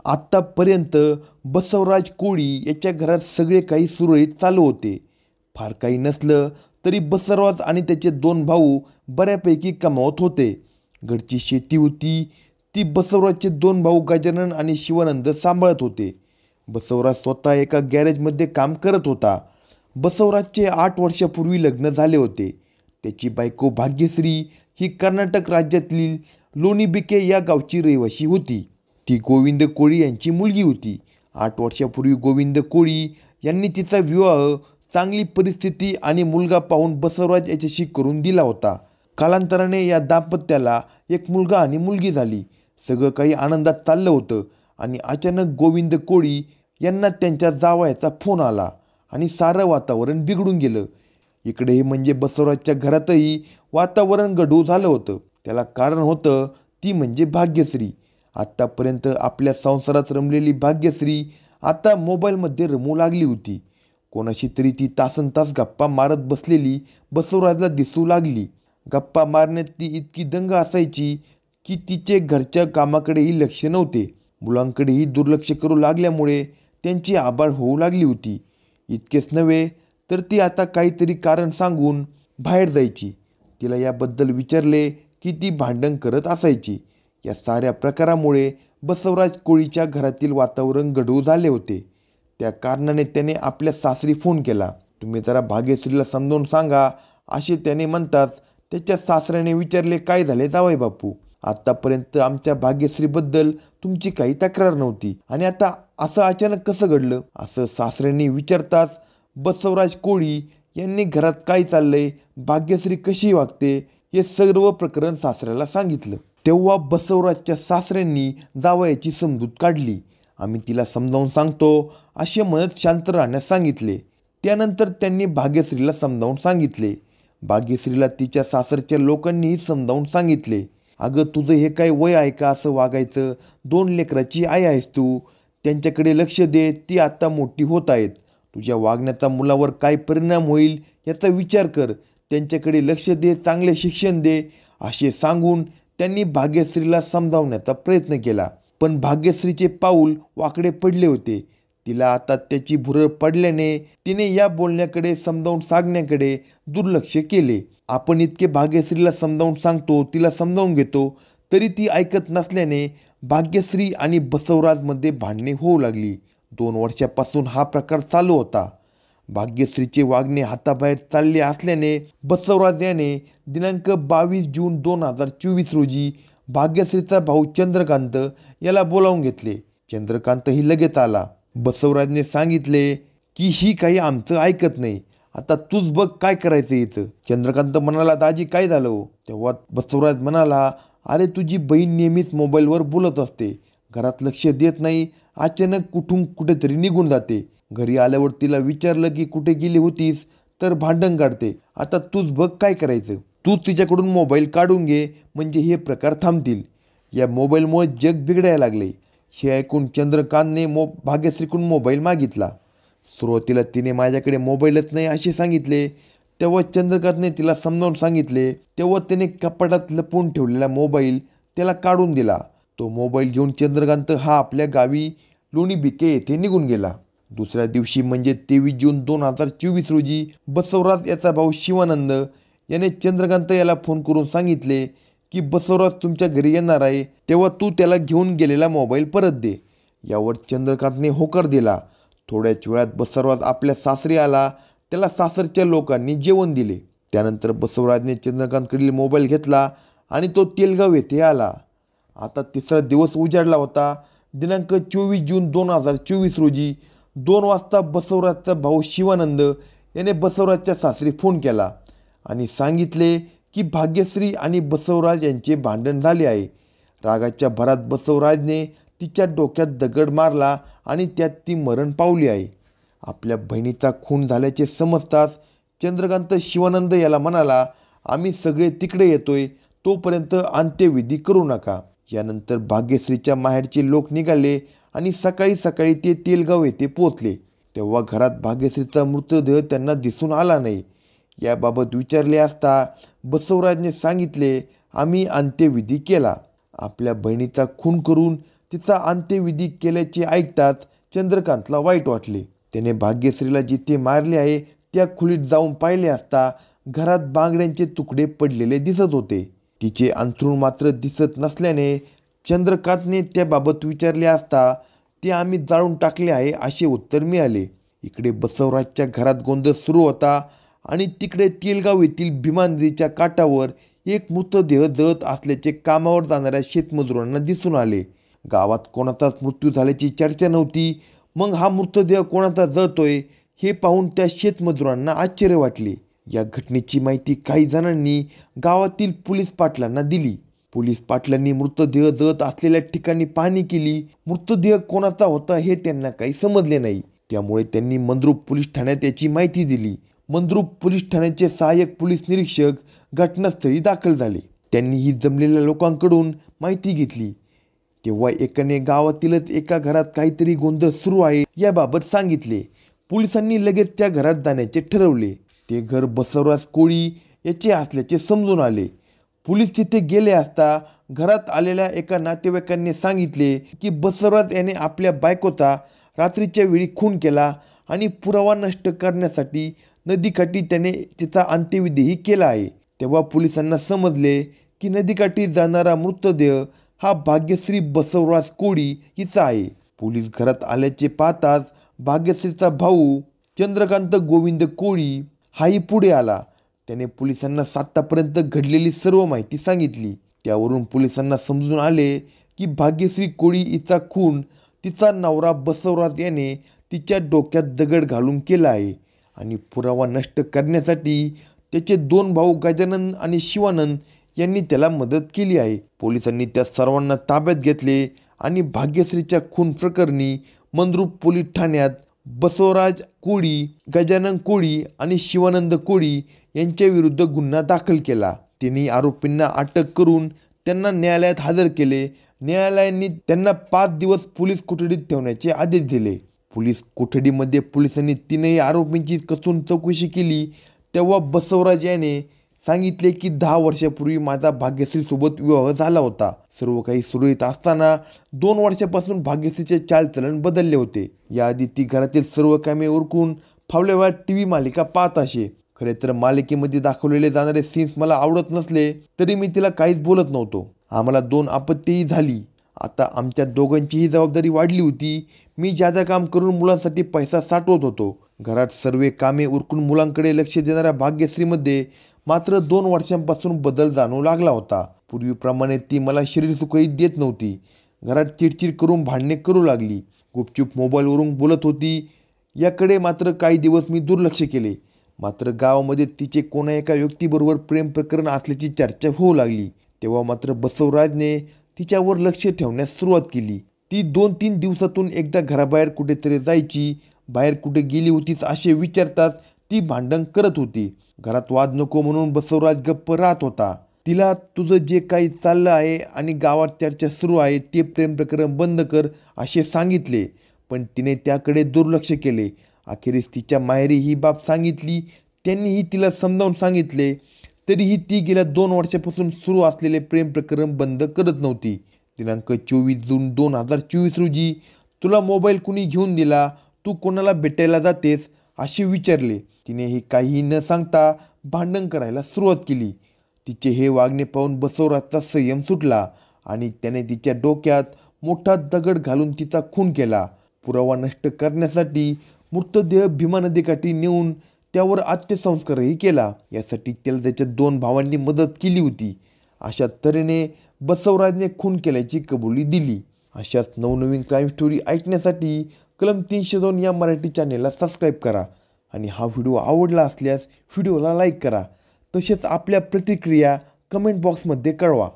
आत्तापर्यंत बसवराज कोळी याच्या घरात सगळे काही सुरळीत चालू होते. फार काही नसलं तरी बसवराज आणि त्याचे 2 भाऊ बऱ्यापैकी कमावत होते. घरची शेती होती ती बसवराजचे 2 भाऊ गजानन आणि शिवानंद सांभाळत होते. बसवराज स्वतः एका गॅरेजमध्ये काम करत होता. बसवराजचे 8 वर्षापूर्वी लग्न झाले होते. त्याची बायको भाग्यश्री ही कर्नाटक राज्यातील लोणीबिके या गावची रहिवाशी होती. ती गोविंद कोळी यांची मुलगी होती. 8 वर्षापूर्वी गोविंद कोळी यांनी तिचा विवाह चांगली परिस्थिती आणि मुलगा पाहून बसवराज याच्याशी करून दिला होता. कालांतराने या दाम्पत्याला एक मुलगा आणि मुलगी झाली. सगळं काही आनंदात चाललं होतं आणि अचानक गोविंद कोळी यांना त्यांच्या जावयाचा फोन आला आणि सारं वातावरण बिघडून गेलं. इकडे म्हणजे बसवराजच्या घरातही वातावरण गढूळ झालं होतं. त्याला कारण होतं ती म्हणजे भाग्यश्री. आत्तापर्यंत आपल्या संसारात रमलेली भाग्यश्री आता मोबाईलमध्ये रमू लागली होती. कोणाशी तरी ती तासनतास गप्पा मारत बसलेली बसवराजला दिसू लागली. गप्पा मारण्यात ती इतकी दंग असायची की तिचे घरच्या कामाकडेही लक्ष नव्हते. मुलांकडेही दुर्लक्ष करू लागल्यामुळे त्यांची आबाळ होऊ लागली होती. इतकेच नव्हे तर ती आता काहीतरी कारण सांगून बाहेर जायची. तिला याबद्दल विचारले की ती भांडण करत असायची. या साऱ्या प्रकारामुळे बसवराज कोळीच्या घरातील वातावरण गढूळ झाले होते. त्या कारणाने त्याने आपल्या सासरी फोन केला. तुम्ही जरा भाग्यश्रीला समजावून सांगा असे त्याने म्हणताच त्याच्या सासऱ्याने विचारले, काय झाले जावई बापू? आत्तापर्यंत आमच्या भाग्यश्रीबद्दल तुमची काही तक्रार नव्हती आणि आता असं अचानक कसं घडलं? असं सासऱ्यांनी विचारताच बसवराज कोळी यांनी घरात काय चाललंय, भाग्यश्री कशी वागते हे सर्व प्रकरण सासऱ्याला सांगितलं. तेव्हा बसवराजच्या सासऱ्यांनी जावयाची समजूत काढली. आम्ही तिला समजावून सांगतो असे म्हणत शांत राहण्यास सांगितले. त्यानंतर त्यांनी भाग्यश्रीला समजावून सांगितले. भाग्यश्रीला तिच्या सासरच्या लोकांनीही समजावून सांगितले. अगं तुझं हे काय वय आहे का असं वागायचं? 2 लेकराची आई आहेस तू. त्यांच्याकडे लक्ष दे, ती आता मोठी होत आहेत. तुझ्या वागण्याचा मुलावर काय परिणाम होईल याचा विचार कर. त्यांच्याकडे लक्ष दे, चांगले शिक्षण दे असे सांगून त्यांनी भाग्यश्रीला समजावण्याचा प्रयत्न केला. पण भाग्यश्रीचे पाऊल वाकडे पडले होते. तिला आता त्याची भुरळ पडल्याने तिने या बोलण्याकडे, समजावून सांगण्याकडे दुर्लक्ष केले. आपण इतके भाग्यश्रीला समजावून सांगतो, तिला समजावून घेतो, तरी ती ऐकत नसल्याने भाग्यश्री आणि बसवराजमध्ये भांडणे होऊ लागली. 2 वर्षापासून हा प्रकार चालू होता. भाग्यश्रीचे वागणे हाताबाहेर चालले असल्याने बसवराज याने दिनांक 22 जून 2024 रोजी भाग्यश्रीचा भाऊ चंद्रकांत याला बोलावून घेतले. चंद्रकांतही लगेच आला. बसवराजने सांगितले की ही काही आमचं ऐकत नाही, आता तूच बघ काय करायचं याचं. चंद्रकांत म्हणाला, दाजी काय झालं हो? तेव्हा बसवराज म्हणाला, अरे तुझी बहीण नेहमीच मोबाईलवर बोलत असते, घरात लक्ष देत नाही, अचानक कुठून कुठेतरी निघून जाते. घरी आल्यावर तिला विचारलं की कुठे गेली होतीस तर भांडण काढते. आता तूच बघ काय करायचं. तूच तिच्याकडून मोबाईल काढून घे, म्हणजे हे प्रकार थांबतील. या मोबाईलमुळे जग बिघडायला लागले. हे ऐकून चंद्रकांतने भाग्यश्रीकडून मोबाईल मागितला. सुरुवातीला तिने माझ्याकडे मोबाईलच नाही असे सांगितले. तेव्हा चंद्रकांतने तिला समजावून सांगितले. तेव्हा त्याने कपाटात लपवून ठेवलेला मोबाईल त्याला काढून दिला. तो मोबाईल घेऊन चंद्रकांत हा आपल्या गावी लोणीबिके येथे निघून गेला. दुसऱ्या दिवशी म्हणजे 23 जून 2024 रोजी बसवराज याचा भाऊ शिवानंद याने चंद्रकांत याला फोन करून सांगितले की बसवराज तुमच्या घरी येणार आहे, तेव्हा तू त्याला घेऊन गेलेला मोबाईल परत दे. यावर चंद्रकांतने होकार दिला. थोड्याच वेळात बसवराज आपल्या सासरी आला. त्याला सासरच्या लोकांनी जेवण दिले. त्यानंतर बसवराजने चंद्रकांतकडील मोबाईल घेतला आणि तो तेलगाव येथे आला. आता 3रा दिवस उजाडला होता. दिनांक 24 जून 2024 रोजी 2 वाजता बसवराजचा भाऊ शिवानंद याने बसवराजच्या सासरी फोन केला आणि सांगितले की भाग्यश्री आणि बसवराज यांचे भांडण झाले आहे. रागाच्या भरात बसवराजने तिच्या डोक्यात दगड मारला आणि त्यात ती मरण पावली आहे. आपल्या बहिणीचा खून झाल्याचे समजताच चंद्रकांत शिवानंद याला म्हणाला, आम्ही सगळे तिकडे येतोय, तोपर्यंत अंत्यविधी करू नका. यानंतर भाग्यश्रीच्या माहेरचे लोक निघाले आणि सकाळी सकाळी ते तेलगाव येथे पोहोचले. तेव्हा घरात भाग्यश्रीचा मृतदेह त्यांना दिसून आला नाही. याबाबत विचारले असता बसवराजने सांगितले, आम्ही अंत्यविधी केला. आपल्या बहिणीचा खून करून तिचा अंत्यविधी केल्याचे ऐकताच चंद्रकांतला वाईट वाटले. त्याने भाग्यश्रीला जिथे मारले आहे त्या खोलीत जाऊन पाहिले असता घरात बांगड्यांचे तुकडे पडलेले दिसत होते. तिचे अंथरूण मात्र दिसत नसल्याने चंद्रकांतने त्याबाबत विचारले असता ते आम्ही जाळून टाकले आहे असे उत्तर मिळाले. इकडे बसवराजच्या घरात गोंधळ सुरू होता आणि तिकडे तेलगाव येथील भीमा नदीच्या काठावर एक मृतदेह जळत असल्याचे कामावर जाणाऱ्या शेतमजुरांना दिसून आले. गावात कोणाचाच मृत्यू झाल्याची चर्चा नव्हती. मग हा मृतदेह कोणाचा जळतोय हे पाहून त्या शेतमजुरांना आश्चर्य वाटले. या घटनेची माहिती काही जणांनी गावातील पोलीस पाटलांना दिली. पोलीस पाटलांनी मृतदेह जळत असलेल्या ठिकाणी पाहणी केली. मृतदेह कोणाचा होता हे त्यांना काही समजले नाही. त्यामुळे त्यांनी मंद्रुप पोलीस ठाण्यात याची माहिती दिली. मंद्रुप पोलीस ठाण्याचे सहाय्यक पोलीस निरीक्षक घटनास्थळी दाखल झाले. त्यांनी ही जमलेल्या लोकांकडून माहिती घेतली. तेव्हा एकाने गावातीलच एका घरात काहीतरी गोंधळ सुरू आहे याबाबत सांगितले. पोलिसांनी लगेच त्या घरात जाण्याचे ठरवले. ते घर बसवराज कोळी याचे असल्याचे समजून आले. पोलीस तिथे गेले असता घरात आलेल्या एका नातेवाईकांनी सांगितले की बसवराज याने आपल्या बायकोचा रात्रीच्या वेळी खून केला आणि पुरावा नष्ट करण्यासाठी नदीकाठी त्याने तिचा अंत्यविधीही केला आहे. तेव्हा पोलिसांना समजले की नदीकाठी जाणारा मृतदेह हा भाग्यश्री बसवराज कोळी हिचा आहे. पोलीस घरात आल्याचे पाहताच भाग्यश्रीचा भाऊ चंद्रकांत गोविंद कोळी हाही पुढे आला. त्याने पोलिसांना आतापर्यंत घडलेली सर्व माहिती सांगितली. त्यावरून पोलिसांना समजून आले की भाग्यश्री कोळी हिचा खून तिचा नवरा बसवराज याने तिच्या डोक्यात दगड घालून केला आहे आणि पुरावा नष्ट करण्यासाठी त्याचे 2 भाऊ गजानन आणि शिवानंद यांनी त्याला मदत केली आहे. पोलिसांनी त्या सर्वांना ताब्यात घेतले आणि भाग्यश्रीच्या खून प्रकरणी मंद्रुप पोलीस ठाण्यात बसवराज कोळी, गजानन कोळी आणि शिवानंद कोळी यांच्या विरुद्ध गुन्हा दाखल केला. त्यांनी आरोपींना अटक करून त्यांना न्यायालयात हजर केले. न्यायालयाने त्यांना 5 दिवस पोलीस कोठडीत ठेवण्याचे आदेश दिले. पोलीस कोठडीमध्ये पोलिसांनी 3ही आरोपींची कसून चौकशी केली. तेव्हा बसवराज याने सांगितले की 10 वर्षापूर्वी माझा भाग्यश्रीसोबत विवाह झाला होता. सर्व काही सुरळीत असताना 2 वर्षापासून भाग्यश्रीचे चालचलन बदलले होते. याआधी ती घरातील सर्व कामे उरकून फावल्या वेळात TV मालिका पाहत असे. खरे तर मालिकेमध्ये दाखवलेले जाणारे सीन्स मला आवडत नसले तरी मी तिला काहीच बोलत नव्हतो. आम्हाला 2 आपत्तीही झाली. आता आमच्या दोघांचीही जबाबदारी वाढली होती. मी ज्यादा काम करून मुलांसाठी पैसा साठवत होतो. घरात सर्व कामे उरकून मुलांकडे लक्ष देणाऱ्या भाग्यश्रीमध्ये मात्र 2 वर्षांपासून बदल जाणवू लागला होता. पूर्वीप्रमाणे ती मला शरीरसुखही देत नव्हती. घरात चिडचिड करून भांडणे करू लागली. गुपचूप मोबाईलवरून बोलत होती. याकडे मात्र काही दिवस मी दुर्लक्ष केले. मात्र गावामध्ये तिचे कोणा एका व्यक्तीबरोबर प्रेम प्रकरण असल्याची चर्चा होऊ लागली. तेव्हा मात्र बसवराजने तिच्यावर लक्ष ठेवण्यास सुरुवात केली. ती 2-3 दिवसातून एकदा घराबाहेर कुठेतरी जायची. बाहेर कुठे गेली होतीस असे विचारताच ती भांडण करत होती. घरात वाद नको म्हणून बसवराज गप्प राहत होता. तिला तुझं जे काही चाललं आहे आणि गावात चर्चा सुरू आहे ते प्रेम प्रकरण बंद कर असे सांगितले. पण तिने त्याकडे दुर्लक्ष केले. अखेरीस तिच्या माहेरी ही बाब सांगितली. त्यांनीही तिला समजावून सांगितले. तरीही ती गेल्या 2 वर्षापासून सुरू असलेले प्रेम प्रकरण बंद करत नव्हती. दिनांक 24 जून 2024 रोजी तुला मोबाईल कुणी घेऊन दिला? तू कोणाला भेटायला जातेस असे विचारले. तिनेही काहीही न सांगता भांडण करायला सुरुवात केली. तिचे हे वागणे पाहून बसवराजचा संयम सुटला आणि त्याने तिच्या डोक्यात मोठा दगड घालून तिचा खून केला. पुरावा नष्ट करण्यासाठी मृतदेह भीमा नदीकाठी नेऊन त्यावर अंत्यसंस्कारही केला. यासाठी त्याला त्याच्या 2 भावांनी मदत केली होती. अशा तऱ्हेने बसवराजने खून केल्याची कबुली दिली. अशाच नवनवीन क्राईम स्टोरी ऐकण्यासाठी कलम 302 या मराठी चॅनेलला सबस्क्राईब करा आणि हा व्हिडिओ आवडला असल्यास व्हिडिओला लाईक करा. तसेच आपल्या प्रतिक्रिया कमेंट बॉक्समध्ये कळवा.